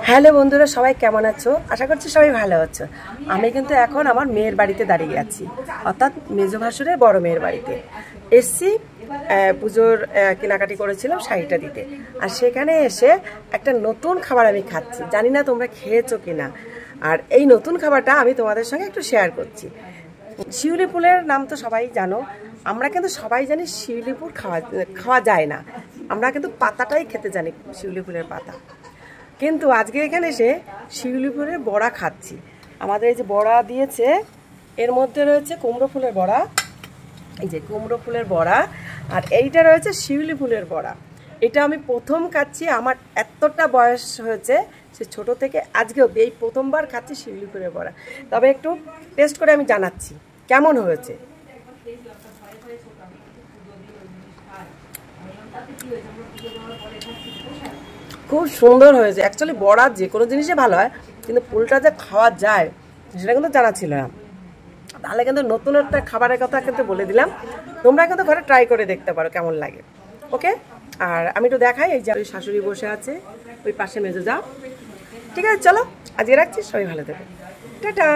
Hello বন্ধুরা, সবাই কেমন আছো? আশা করছি সবাই ভালো আছো। আমি কিন্তু এখন আমার মেয়ের বাড়িতে দাঁড়িয়ে আছি, অর্থাৎ মেজো ভাসুরের বড় মেয়ের বাড়িতে এসছি। পুজোর কেনাকাটি করেছিলাম শাড়িটা দিতে, আর সেখানে এসে একটা নতুন খাবার আমি খাচ্ছি। জানি না তোমরা খেয়েছো কিনা, আর এই নতুন খাবারটা আমি তোমাদের সঙ্গে একটু শেয়ার করছি। শিউলি ফুলের নাম তো সবাই জানো, আমরা কিন্তু সবাই জানি শিউলি ফুল খাওয়া যায় না, আমরা কিন্তু পাতাটাই খেতে জানি, শিউলি ফুলের পাতা। কিন্তু আজকে এখানে এসে শিউলি ফুলের বড়া খাচ্ছি। আমাদের এই যে বড়া দিয়েছে, এর মধ্যে রয়েছে কুমড়ো ফুলের বড়া, এই যে কুমড়ো ফুলের বড়া, আর এইটা রয়েছে শিউলি ফুলের বড়া। এটা আমি প্রথম খাচ্ছি, আমার এতটা বয়স হয়েছে সে ছোটো থেকে আজকে অবধি এই প্রথমবার খাচ্ছি শিউলি ফুলের বড়া। তবে একটু টেস্ট করে আমি জানাচ্ছি কেমন হয়েছে। খুব সুন্দর হয়েছে। অ্যাকচুয়ালি বড়া যে কোনো জিনিসই ভালো হয়, কিন্তু ফুলটা যে খাওয়া যায় সেটা কিন্তু জানা ছিল না। তাহলে কিন্তু নতুন একটা খাবারের কথা কিন্তু বলে দিলাম, তোমরা কিন্তু ঘরে ট্রাই করে দেখতে পারো কেমন লাগে। ওকে, আর আমি একটু দেখাই, এই যে ওই শাশুড়ি বসে আছে, ওই পাশে মেজো যাও। ঠিক আছে, চলো আজকে রাখছি, সবাই ভালো থেকো, টাটা।